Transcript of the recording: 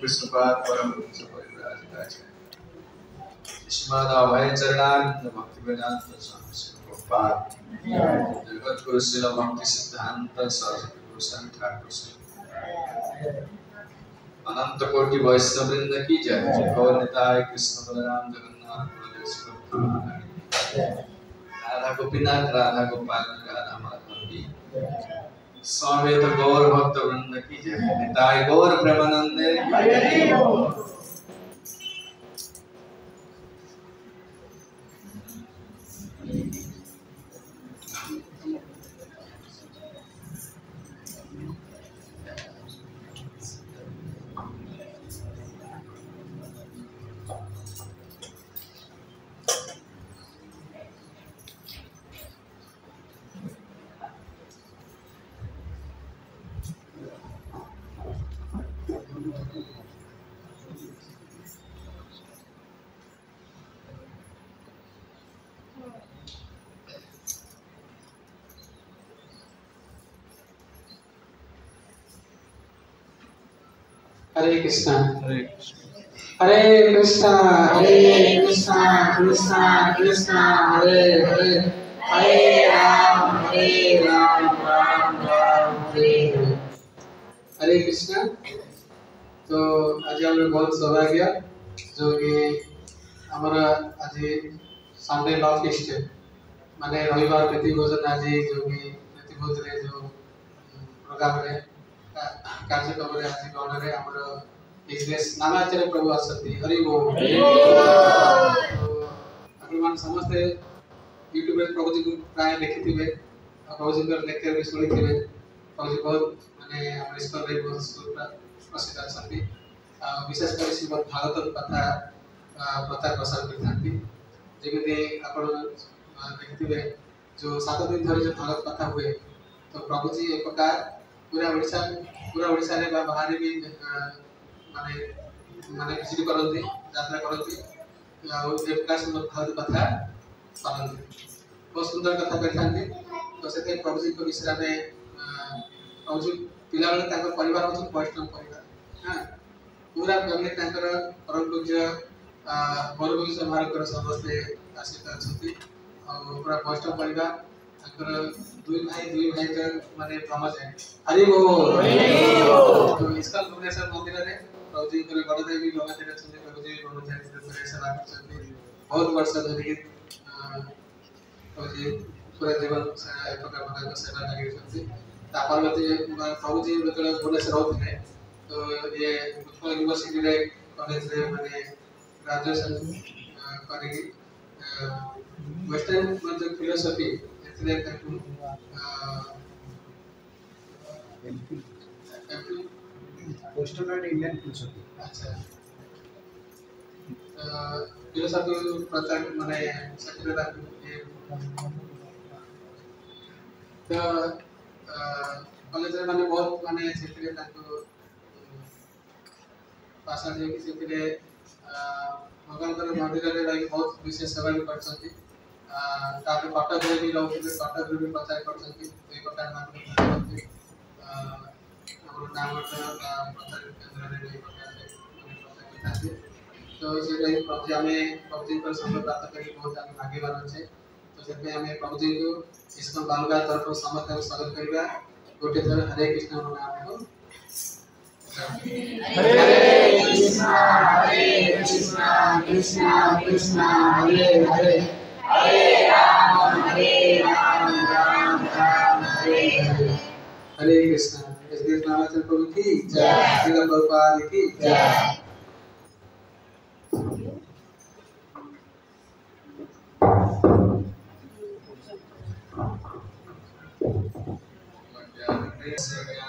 विष्णुपाद परम पूज्य परिव्राजकाचार्य श्रीमद् अभय चरणारविंद भक्ति वेदांत स्वामी श्री प्रभुपाद जगत गुरु श्रील भक्ति सिद्धांत सरस्वती गुरु ठाकुर श्री अनंत कोटि वैष्णव वृंद की जय। गौर निताय कृष्ण बलराम जगन्नाथ राधा गोपीनाथ राधा गोपाल राधा माधव की समेत गौर भक्त वृंद की जय। निताय गौर प्रेमानंदे हरे कृष्णा हरे कृष्णा कृष्णा कृष्णा हरे हरे हरे राम राम राम हरे हरे कृष्णा। तो आज हम बहुत सौभाग्य जो कि हमारा आज संडे लॉ फिस्ट माने रविवार प्रति भोजन आज जो कि प्रति भोजन जो प्रोग्राम रे कार्यक्रम रे आज गण रे हमरो बिजनेस नामाचार्य प्रभु आसती हरि बोल। आपण मान समस्त यूट्यूब रे प्रभु जी प्राय देखिथिबे प्रभु जी कर लेक्चर भी सुनिथिबे। प्रभु जी बहुत माने हमर स्कूल रे बहुत प्रसिद्ध आसती विशेष कर श्रीमद् भागवत कथा प्रचार प्रसार करथांती जेमिति आपण देखिथिबे जो 7 दिन धरि जो भागवत कथा हुए तो प्रभु जी एक प्रकार पूरा ओडिसा रे बाहर भी माने माने विजिट करନ୍ତି यात्रा करନ୍ତି आ एक प्रकार श्रीमद् भागवत कथा करନ୍ତି बहुत सुंदर कथा कहथांती। तो सेते प्रभु जी को विषय में प्रभु जी पिला बेले ताको परिवार होछ वैष्णव परिवार हां पूरा फैमिली ताकर परम पूज्य बरगुली समारोह कर समस्त आशीर्वाद छथि पूरा वैष्णव परिवार दुई भाई का माने ब्रह्मच है हरि बोल तो इसका भुवनेश्वर मंदिर रे प्रभुजी को बड़ देवी लगाते रहते प्रभुजी ब्रह्मचारी को सेवा करते बहुत वर्ष धरि प्रभुजी पूरा जीवन एक प्रकार सेवा लगी करते तापर प्रभुजी जो भुवनेश्वर होते तो ये उत्कल यूनिवर्सिटी रे कॉलेज रे माने ग्रेजुएशन करी वेस्टर्न मतलब फिलोसफी एतले तक वेस्टर्न एंड इंडियन फिलोसफी अच्छा फिलोसफी प्रचार माने सेक्रेटरी तो कॉलेज रे माने बहुत माने सेक्रेटरी ताको पासा जे कि सेक्रेटरी भगवान मंदिर रे रही बहुत विशेष सेवा भी करछथि ताके कटक रे भी लोग कटक रे भी प्रचार करछथि एई प्रकार मान हमर नाम प्रचार केंद्र रे भी प्रचार करछथि तो से रही प्रभु हमें प्रभु पर संग प्राप्त करी बहुत हम भाग्यवान छे तो से हमें प्रभु जी को इसको बालुगा तरफ समस्त स्वागत करिबा गोटे थर हरे कृष्ण नाम को हरे कृष्णा कृष्णा कृष्णा हरे हरे हरे राम राम राम हरे हरे हरे कृष्णा इस देश नामाचल प्रभु की जय श्री प्रभुपाद की जय Yeah.